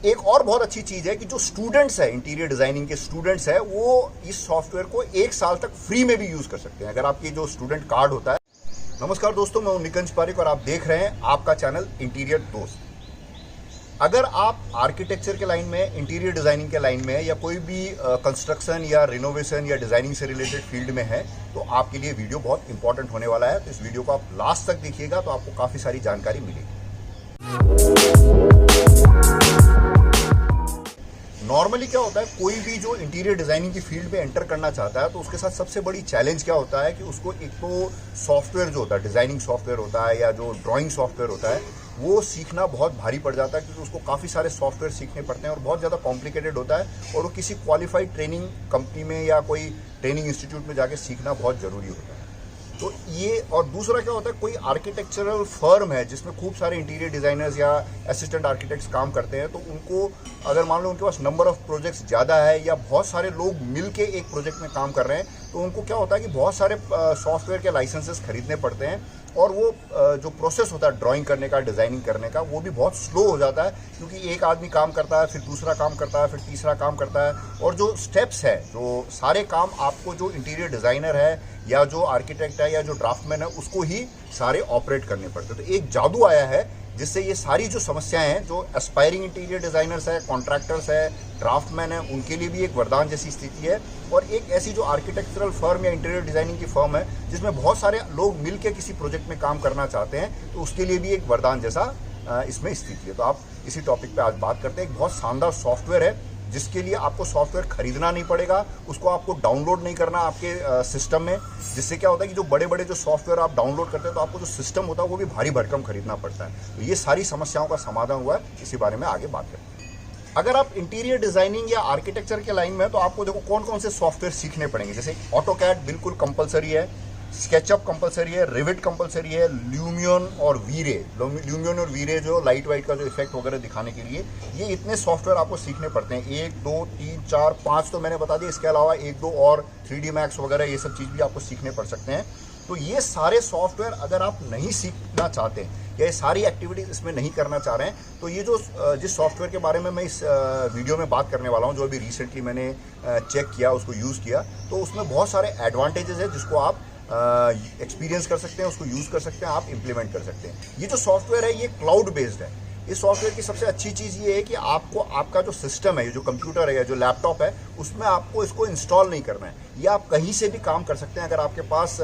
एक और बहुत अच्छी चीज़ है कि जो स्टूडेंट्स है, इंटीरियर डिज़ाइनिंग के स्टूडेंट्स है, वो इस सॉफ्टवेयर को 1 साल तक फ्री में भी यूज़ कर सकते हैं अगर आपकी जो स्टूडेंट कार्ड होता है। नमस्कार दोस्तों, मैं हूं निकंज पारिक और आप देख रहे हैं आपका चैनल इंटीरियर दोस्त। अगर आप आर्किटेक्चर के लाइन में, इंटीरियर डिज़ाइनिंग के लाइन में या कोई भी कंस्ट्रक्शन या रिनोवेशन या डिज़ाइनिंग से रिलेटेड फील्ड में है तो आपके लिए वीडियो बहुत इंपॉर्टेंट होने वाला है। तो इस वीडियो को आप लास्ट तक देखिएगा तो आपको काफ़ी सारी जानकारी मिलेगी। नॉर्मली क्या होता है, कोई भी जो इंटीरियर डिज़ाइनिंग की फील्ड में एंटर करना चाहता है तो उसके साथ सबसे बड़ी चैलेंज क्या होता है कि उसको एक तो सॉफ्टवेयर जो होता है, डिज़ाइनिंग सॉफ्टवेयर होता है या जो ड्राइंग सॉफ्टवेयर होता है, वो सीखना बहुत भारी पड़ जाता है क्योंकि उसको काफ़ी सारे सॉफ्टवेयर सीखने पड़ते हैं और बहुत ज़्यादा कॉम्प्लिकेटेड होता है और वो किसी क्वालिफाइड ट्रेनिंग कंपनी में या कोई ट्रेनिंग इंस्टीट्यूट में जाके सीखना बहुत ज़रूरी होता है। तो ये, और दूसरा क्या होता है, कोई आर्किटेक्चरल फर्म है जिसमें खूब सारे इंटीरियर डिज़ाइनर्स या असिस्टेंट आर्किटेक्ट्स काम करते हैं, तो उनको अगर मान लो उनके पास नंबर ऑफ़ प्रोजेक्ट्स ज़्यादा है या बहुत सारे लोग मिल के एक प्रोजेक्ट में काम कर रहे हैं, तो उनको क्या होता है कि बहुत सारे सॉफ्टवेयर के लाइसेंसेस खरीदने पड़ते हैं और वो जो प्रोसेस होता है ड्राइंग करने का, डिज़ाइनिंग करने का, वो भी बहुत स्लो हो जाता है क्योंकि एक आदमी काम करता है, फिर दूसरा काम करता है, फिर तीसरा काम करता है और जो स्टेप्स है, जो सारे काम आपको जो इंटीरियर डिज़ाइनर है या जो आर्किटेक्ट है या जो ड्राफ्टमैन है उसको ही सारे ऑपरेट करने पड़ते हैं। तो एक जादू आया है जिससे ये सारी जो समस्याएं हैं, जो एस्पायरिंग इंटीरियर डिज़ाइनर्स है, कॉन्ट्रैक्टर्स है, ड्राफ्टमैन है, उनके लिए भी एक वरदान जैसी स्थिति है। और एक ऐसी जो आर्किटेक्चरल फर्म या इंटीरियर डिज़ाइनिंग की फर्म है जिसमें बहुत सारे लोग मिलकर किसी प्रोजेक्ट में काम करना चाहते हैं, तो उसके लिए भी एक वरदान जैसा इसमें स्थिति है। तो आप इसी टॉपिक पे आज बात करते हैं। एक बहुत शानदार सॉफ्टवेयर है जिसके लिए आपको सॉफ्टवेयर खरीदना नहीं पड़ेगा, उसको आपको डाउनलोड नहीं करना आपके सिस्टम में, जिससे क्या होता है कि जो बड़े बड़े जो सॉफ्टवेयर आप डाउनलोड करते हैं तो आपको जो सिस्टम होता है वो भी भारी भरकम खरीदना पड़ता है। तो ये सारी समस्याओं का समाधान हुआ है, इसी बारे में आगे बात करते हैं। अगर आप इंटीरियर डिज़ाइनिंग या आर्किटेक्चर के लाइन में, तो आपको देखो कौन कौन से सॉफ्टवेयर सीखने पड़ेंगे। जैसे ऑटोकैड बिल्कुल कंपलसरी है, स्केचअप कंपलसरी है, रिविट कंपलसरी है, ल्यूमियन और वीरे जो लाइट वाइट का जो इफेक्ट वगैरह दिखाने के लिए, ये इतने सॉफ्टवेयर आपको सीखने पड़ते हैं। 1 2 3 4 5 तो मैंने बता दिया, इसके अलावा 1 2 और 3D मैक्स वगैरह ये सब चीज़ भी आपको सीखने पड़ सकते हैं। तो ये सारे सॉफ्टवेयर अगर आप नहीं सीखना चाहते या ये सारी एक्टिविटीज़ इसमें नहीं करना चाह रहे हैं, तो ये जो जिस सॉफ्टवेयर के बारे में मैं इस वीडियो में बात करने वाला हूँ, जो अभी रिसेंटली मैंने चेक किया, उसको यूज़ किया, तो उसमें बहुत सारे एडवांटेजेस है जिसको आप एक्सपीरियंस कर सकते हैं, उसको यूज़ कर सकते हैं, आप इम्प्लीमेंट कर सकते हैं। ये जो सॉफ्टवेयर है ये क्लाउड बेस्ड है। इस सॉफ्टवेयर की सबसे अच्छी चीज़ ये है कि आपको आपका जो सिस्टम है, जो कंप्यूटर है या जो लैपटॉप है, उसमें आपको इसको इंस्टॉल नहीं करना है। ये आप कहीं से भी काम कर सकते हैं। अगर आपके पास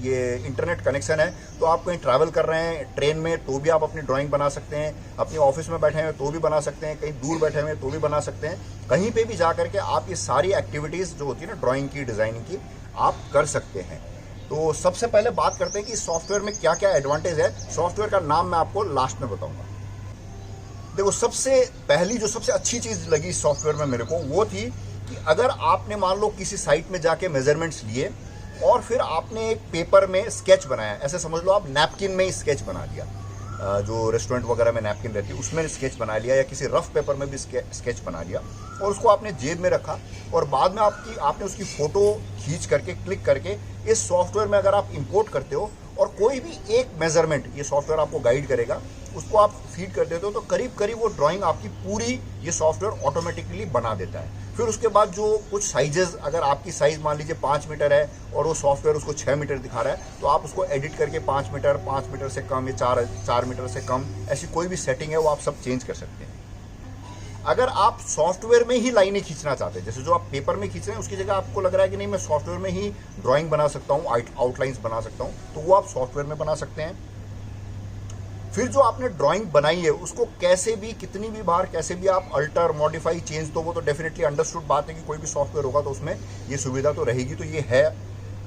ये इंटरनेट कनेक्शन है तो आप कहीं ट्रैवल कर रहे हैं ट्रेन में तो भी आप अपनी ड्राइंग बना सकते हैं, अपने ऑफिस में बैठे हैं तो भी बना सकते हैं, कहीं दूर बैठे हुए तो भी बना सकते हैं। कहीं पर भी जा करके आप ये सारी एक्टिविटीज़ जो होती है ना ड्राइंग की, डिज़ाइनिंग की, आप कर सकते हैं। तो सबसे पहले बात करते हैं कि इस सॉफ्टवेयर में क्या क्या एडवांटेज है। सॉफ्टवेयर का नाम मैं आपको लास्ट में बताऊंगा। देखो, सबसे पहली जो सबसे अच्छी चीज़ लगी इस सॉफ्टवेयर में मेरे को वो थी कि अगर आपने मान लो किसी साइट में जाके मेजरमेंट्स लिए और फिर आपने एक पेपर में स्केच बनाया, ऐसे समझ लो आप नैपकिन में ही स्केच बना लिया, जो रेस्टोरेंट वगैरह में नैपकिन रहती है उसमें स्केच बना लिया, या किसी रफ पेपर में भी स्केच बना लिया और उसको आपने जेब में रखा और बाद में आपने उसकी फ़ोटो खींच करके, क्लिक करके इस सॉफ्टवेयर में अगर आप इंपोर्ट करते हो और कोई भी एक मेजरमेंट ये सॉफ्टवेयर आपको गाइड करेगा, उसको आप फीड कर देते हो तो करीब करीब वो ड्राइंग आपकी पूरी ये सॉफ्टवेयर ऑटोमेटिकली बना देता है। फिर उसके बाद जो कुछ साइजेस, अगर आपकी साइज़ मान लीजिए 5 मीटर है और वो सॉफ्टवेयर उसको 6 मीटर दिखा रहा है, तो आप उसको एडिट करके 5 मीटर से कम या 4 मीटर से कम, ऐसी कोई भी सेटिंग है वो आप सब चेंज कर सकते हैं। अगर आप सॉफ्टवेयर में ही लाइनें खींचना चाहते हैं, जैसे जो आप पेपर में खींच रहे हैं उसकी जगह आपको लग रहा है कि नहीं मैं सॉफ्टवेयर में ही ड्राइंग बना सकता हूँ, आउटलाइंस बना सकता हूँ, तो वो आप सॉफ्टवेयर में बना सकते हैं। फिर जो आपने ड्राइंग बनाई है उसको कैसे भी, कितनी भी बार, कैसे भी आप अल्टर, मॉडिफाई, चेंज, तो वो तो डेफिनेटली अंडरस्टूड बात है कि कोई भी सॉफ्टवेयर होगा तो उसमें ये सुविधा तो रहेगी, तो ये है।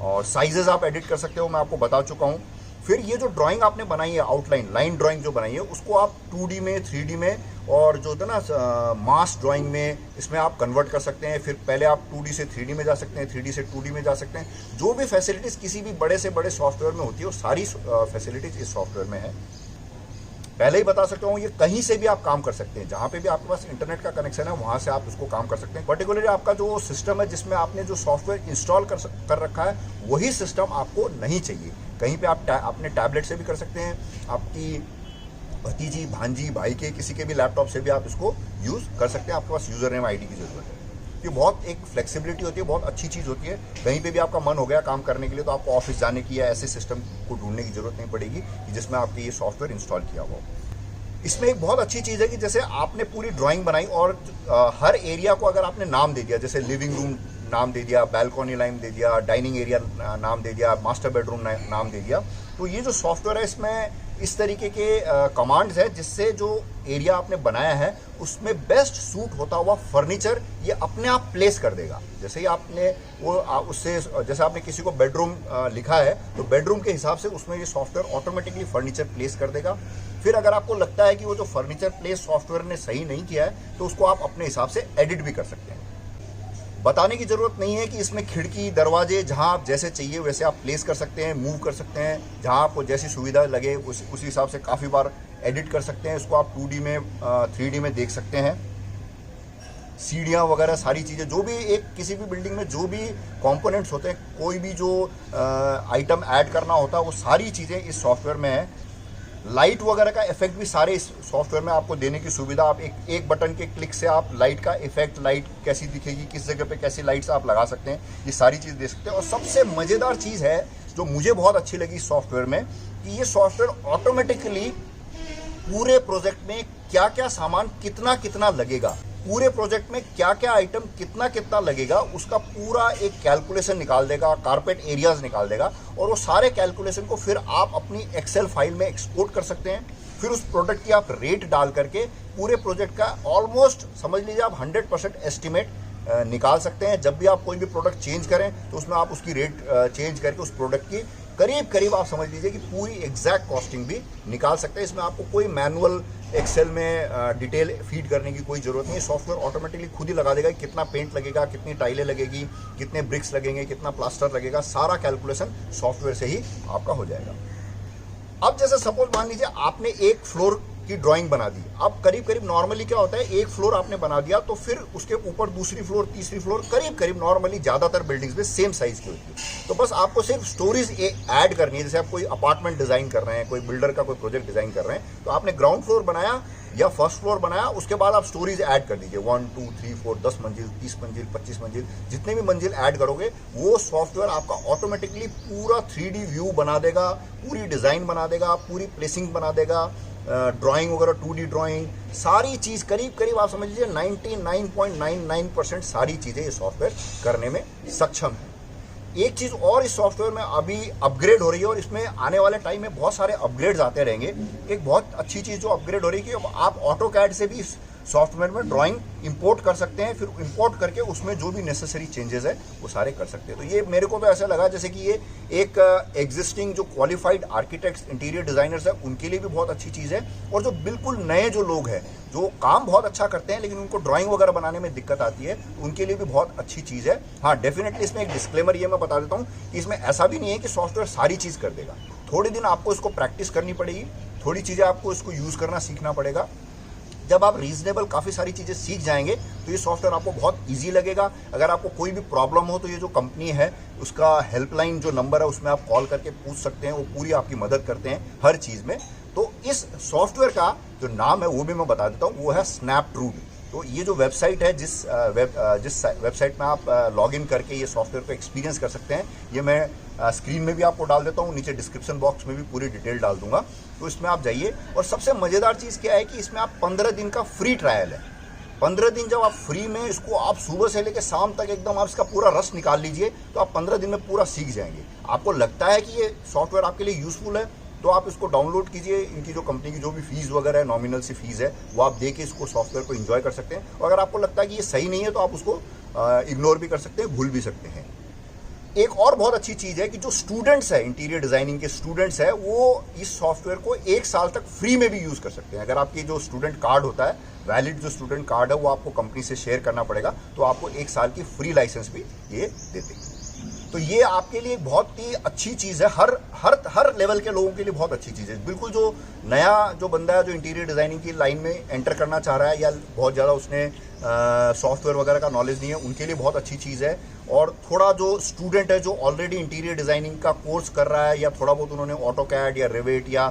और साइजेस आप एडिट कर सकते हो, मैं आपको बता चुका हूँ। फिर ये जो ड्राइंग आपने बनाई है, आउटलाइन, लाइन ड्राइंग जो बनाई है, उसको आप 2D में, 3D में और जो होता है ना मास ड्राइंग में, इसमें आप कन्वर्ट कर सकते हैं। फिर पहले आप 2D से 3D में जा सकते हैं, 3D से 2D में जा सकते हैं। जो भी फैसिलिटीज़ किसी भी बड़े से बड़े सॉफ्टवेयर में होती है वो सारी फैसिलिटीज़ इस सॉफ्टवेयर में है। पहले ही बता सकता हूँ, ये कहीं से भी आप काम कर सकते हैं, जहाँ पे भी आपके पास इंटरनेट का कनेक्शन है वहाँ से आप उसको काम कर सकते हैं। पर्टिकुलरली आपका जो सिस्टम है जिसमें आपने जो सॉफ्टवेयर इंस्टॉल कर रखा है वही सिस्टम आपको नहीं चाहिए। कहीं पे आप अपने टैबलेट से भी कर सकते हैं, आपकी भतीजी, भांजी, भाई के किसी के भी लैपटॉप से भी आप इसको यूज़ कर सकते हैं। आपके पास यूज़र नेम आईडी की ज़रूरत है। ये बहुत एक फ्लेक्सिबिलिटी होती है, बहुत अच्छी चीज़ होती है। कहीं पे भी आपका मन हो गया काम करने के लिए तो आपको ऑफिस जाने की या ऐसे सिस्टम को ढूंढने की ज़रूरत नहीं पड़ेगी कि जिसमें आपके ये सॉफ्टवेयर इंस्टॉल किया हुआ हो। इसमें एक बहुत अच्छी चीज़ है कि जैसे आपने पूरी ड्राइंग बनाई और हर एरिया को अगर आपने नाम दे दिया, जैसे लिविंग रूम नाम दे दिया, बैल्कनी नाम दे दिया, डाइनिंग एरिया नाम दे दिया, मास्टर बेडरूम नाम दे दिया, तो ये जो सॉफ्टवेयर है इसमें इस तरीके के कमांड्स है जिससे जो एरिया आपने बनाया है उसमें बेस्ट सूट होता हुआ फर्नीचर ये अपने आप प्लेस कर देगा। जैसे ही आपने वो उससे जैसे आपने किसी को बेडरूम लिखा है तो बेडरूम के हिसाब से उसमें ये सॉफ्टवेयर ऑटोमेटिकली फर्नीचर प्लेस कर देगा। फिर अगर आपको लगता है कि वो जो फर्नीचर प्लेस सॉफ्टवेयर ने सही नहीं किया है तो उसको आप अपने हिसाब से एडिट भी कर सकते हैं। बताने की ज़रूरत नहीं है कि इसमें खिड़की, दरवाजे जहां आप जैसे चाहिए वैसे आप प्लेस कर सकते हैं, मूव कर सकते हैं, जहां आपको जैसी सुविधा लगे उसी हिसाब से काफ़ी बार एडिट कर सकते हैं। इसको आप 2D में 3D में देख सकते हैं। सीढ़ियाँ वगैरह सारी चीज़ें जो भी एक किसी भी बिल्डिंग में जो भी कंपोनेंट्स होते हैं, कोई भी जो आइटम ऐड करना होता है वो सारी चीज़ें इस सॉफ्टवेयर में है। लाइट वगैरह का इफेक्ट भी सारे इस सॉफ्टवेयर में आपको देने की सुविधा, आप एक बटन के क्लिक से आप लाइट का इफेक्ट, लाइट कैसी दिखेगी, किस जगह पे कैसी लाइट्स आप लगा सकते हैं, ये सारी चीज़ दे सकते हैं। और सबसे मज़ेदार चीज़ है जो मुझे बहुत अच्छी लगी इस सॉफ्टवेयर में कि ये सॉफ्टवेयर ऑटोमेटिकली पूरे प्रोजेक्ट में क्या क्या सामान कितना कितना लगेगा, पूरे प्रोजेक्ट में क्या क्या आइटम कितना कितना लगेगा उसका पूरा एक कैलकुलेशन निकाल देगा, कारपेट एरियाज निकाल देगा। और वो सारे कैलकुलेशन को फिर आप अपनी एक्सेल फाइल में एक्सपोर्ट कर सकते हैं। फिर उस प्रोडक्ट की आप रेट डाल करके पूरे प्रोजेक्ट का ऑलमोस्ट समझ लीजिए आप 100% एस्टिमेट निकाल सकते हैं। जब भी आप कोई भी प्रोडक्ट चेंज करें तो उसमें आप उसकी रेट चेंज करके उस प्रोडक्ट की करीब करीब आप समझ लीजिए कि पूरी एग्जैक्ट कॉस्टिंग भी निकाल सकते हैं। इसमें आपको कोई मैनुअल एक्सेल में डिटेल फीड करने की कोई ज़रूरत नहीं है। सॉफ्टवेयर ऑटोमेटिकली खुद ही लगा देगा कितना पेंट लगेगा, कितनी टाइलें लगेगी, कितने ब्रिक्स लगेंगे, कितना प्लास्टर लगेगा, सारा कैलकुलेशन सॉफ्टवेयर से ही आपका हो जाएगा। अब जैसे सपोज मान लीजिए आपने एक फ्लोर की ड्राइंग बना दी। अब करीब करीब नॉर्मली क्या होता है, एक फ्लोर आपने बना दिया तो फिर उसके ऊपर दूसरी फ्लोर, तीसरी फ्लोर, करीब करीब नॉर्मली ज़्यादातर बिल्डिंग्स में सेम साइज की होती है। तो बस आपको सिर्फ स्टोरीज ऐड करनी है। जैसे आप कोई अपार्टमेंट डिज़ाइन कर रहे हैं, कोई बिल्डर का कोई प्रोजेक्ट डिज़ाइन कर रहे हैं, तो आपने ग्राउंड फ्लोर बनाया या फर्स्ट फ्लोर बनाया, उसके बाद आप स्टोरीज ऐड कर दीजिए 1 2 3 4 10 मंजिल, 30 मंजिल, 25 मंजिल, जितने भी मंजिल ऐड करोगे वो सॉफ्टवेयर आपका ऑटोमेटिकली पूरा 3D व्यू बना देगा, पूरी डिज़ाइन बना देगा, पूरी प्लेसिंग बना देगा, ड्राइंग वगैरह 2D ड्राइंग, सारी चीज़ करीब करीब आप समझ लीजिए 99.99% सारी चीज़ें ये सॉफ्टवेयर करने में सक्षम है। एक चीज़ और इस सॉफ्टवेयर में अभी अपग्रेड हो रही है और इसमें आने वाले टाइम में बहुत सारे अपग्रेड्स आते रहेंगे। एक बहुत अच्छी चीज़ जो अपग्रेड हो रही है कि आप ऑटोकैड से भी सॉफ्टवेयर में ड्राइंग इंपोर्ट कर सकते हैं, फिर इंपोर्ट करके उसमें जो भी नेसेसरी चेंजेस है वो सारे कर सकते हैं। तो ये मेरे को तो ऐसा लगा जैसे कि ये एक एग्जिस्टिंग जो क्वालिफाइड आर्किटेक्ट्स, इंटीरियर डिज़ाइनर्स है उनके लिए भी बहुत अच्छी चीज़ है। और जो बिल्कुल नए जो लोग हैं जो काम बहुत अच्छा करते हैं लेकिन उनको ड्राइंग वगैरह बनाने में दिक्कत आती है, उनके लिए भी बहुत अच्छी चीज़ है। हाँ, डेफिनेटली इसमें एक डिस्क्लेमर ये मैं बता देता हूँ कि इसमें ऐसा भी नहीं है कि सॉफ्टवेयर सारी चीज़ कर देगा। थोड़े दिन आपको इसको प्रैक्टिस करनी पड़ेगी, थोड़ी चीज़ें आपको इसको यूज़ करना सीखना पड़ेगा। जब आप रीजनेबल काफ़ी सारी चीज़ें सीख जाएंगे तो ये सॉफ्टवेयर आपको बहुत इजी लगेगा। अगर आपको कोई भी प्रॉब्लम हो तो ये जो कंपनी है उसका हेल्पलाइन जो नंबर है उसमें आप कॉल करके पूछ सकते हैं, वो पूरी आपकी मदद करते हैं हर चीज़ में। तो इस सॉफ्टवेयर का जो नाम है वो भी मैं बता देता हूँ, वो है स्नैपट्रूड। तो ये जो वेबसाइट है जिस वेबसाइट में आप लॉगिन करके ये सॉफ्टवेयर को एक्सपीरियंस कर सकते हैं, ये मैं स्क्रीन में भी आपको डाल देता हूँ, नीचे डिस्क्रिप्शन बॉक्स में भी पूरी डिटेल डाल दूंगा। तो इसमें आप जाइए। और सबसे मज़ेदार चीज़ क्या है कि इसमें आप 15 दिन का फ्री ट्रायल है। 15 दिन जब आप फ्री में इसको आप सुबह से लेकर शाम तक एकदम आप इसका पूरा रस निकाल लीजिए तो आप 15 दिन में पूरा सीख जाएंगे। आपको लगता है कि ये सॉफ्टवेयर आपके लिए यूज़फुल है तो आप इसको डाउनलोड कीजिए। इनकी जो कंपनी की जो भी फीस वगैरह है, नॉमिनल सी फीस है, वो आप दे के इसको सॉफ्टवेयर को एंजॉय कर सकते हैं। और अगर आपको लगता है कि ये सही नहीं है तो आप उसको इग्नोर भी कर सकते हैं, भूल भी सकते हैं। एक और बहुत अच्छी चीज़ है कि जो स्टूडेंट्स है, इंटीरियर डिज़ाइनिंग के स्टूडेंट्स है, वो इस सॉफ्टवेयर को 1 साल तक फ्री में भी यूज़ कर सकते हैं। अगर आपकी जो स्टूडेंट कार्ड होता है, वैलिड जो स्टूडेंट कार्ड है, वो आपको कंपनी से शेयर करना पड़ेगा, तो आपको 1 साल की फ्री लाइसेंस भी ये देते हैं। तो ये आपके लिए बहुत ही अच्छी चीज़ है, हर लेवल के लोगों के लिए बहुत अच्छी चीज़ है। बिल्कुल जो नया जो बंदा है जो इंटीरियर डिज़ाइनिंग की लाइन में एंटर करना चाह रहा है या बहुत ज़्यादा उसने सॉफ्टवेयर वगैरह का नॉलेज नहीं है, उनके लिए बहुत अच्छी चीज़ है। और थोड़ा जो स्टूडेंट है जो ऑलरेडी इंटीरियर डिजाइनिंग का कोर्स कर रहा है या थोड़ा बहुत उन्होंने ऑटोकैड या रिवेट या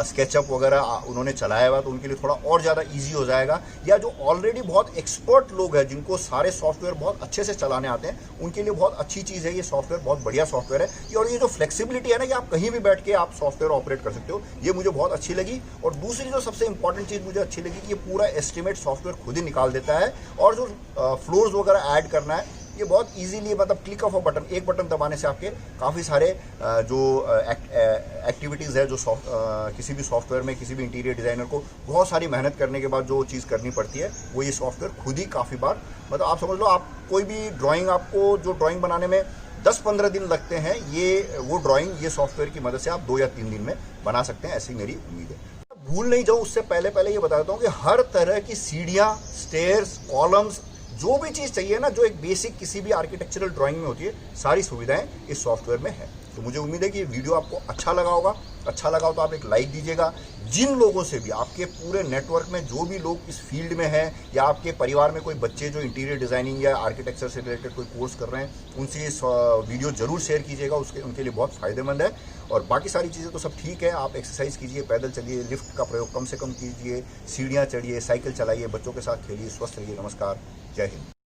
स्केचअप वगैरह उन्होंने चलाया हुआ, तो उनके लिए थोड़ा और ज़्यादा ईजी हो जाएगा। या जो ऑलरेडी बहुत एक्सपर्ट लोग हैं जिनको सारे सॉफ्टवेयर बहुत अच्छे से चलाने आते हैं, उनके लिए बहुत अच्छी चीज़ है ये सॉफ्टवेयर, बहुत बढ़िया सॉफ्टवेयर है। और ये जो फ्लेक्सिबिलिटी है ना कि आप कहीं भी बैठ के आप सॉफ्टवेयर ऑपरेट कर सकते हो, ये मुझे बहुत अच्छी लगी। और दूसरी जो सबसे इंपॉर्टेंट चीज़ मुझे अच्छी लगी कि ये पूरा एस्टिमेट सॉफ्टवेयर खुद ही निकाल देता है। और जो फ्लोर्स वगैरह ऐड करना है ये बहुत इजीली, मतलब क्लिक ऑफ अ बटन, एक बटन दबाने से आपके काफ़ी सारे जो एक्टिविटीज़ है जो किसी भी सॉफ्टवेयर में किसी भी इंटीरियर डिज़ाइनर को बहुत सारी मेहनत करने के बाद जो चीज़ करनी पड़ती है वो ये सॉफ्टवेयर खुद ही काफ़ी बार, मतलब आप समझ लो, आप कोई भी ड्राइंग, आपको जो ड्राइंग बनाने में 10-15 दिन लगते हैं, ये वो ड्राइंग ये सॉफ्टवेयर की मदद से आप 2 या 3 दिन में बना सकते हैं, ऐसी मेरी उम्मीद है। भूल नहीं जाऊँ उससे पहले ये बता देता हूँ कि हर तरह की सीढ़ियाँ, स्टेयर्स, कॉलम्स, जो भी चीज़ चाहिए ना जो एक बेसिक किसी भी आर्किटेक्चरल ड्राइंग में होती है, सारी सुविधाएं इस सॉफ्टवेयर में है। तो मुझे उम्मीद है कि ये वीडियो आपको अच्छा लगा होगा। अच्छा लगा हो तो आप एक लाइक दीजिएगा। जिन लोगों से भी, आपके पूरे नेटवर्क में जो भी लोग इस फील्ड में हैं या आपके परिवार में कोई बच्चे जो इंटीरियर डिज़ाइनिंग या आर्किटेक्चर से रिलेटेड कोई कोर्स कर रहे हैं, उनसे इस वीडियो जरूर शेयर कीजिएगा, उनके लिए बहुत फ़ायदेमंद है। और बाकी सारी चीज़ें तो सब ठीक है, आप एक्सरसाइज कीजिए, पैदल चलिए, लिफ्ट का प्रयोग कम से कम कीजिए, सीढ़ियाँ चढ़िए, साइकिल चलाइए, बच्चों के साथ खेलिए, स्वस्थ रहिए। नमस्कार, जय हिंद।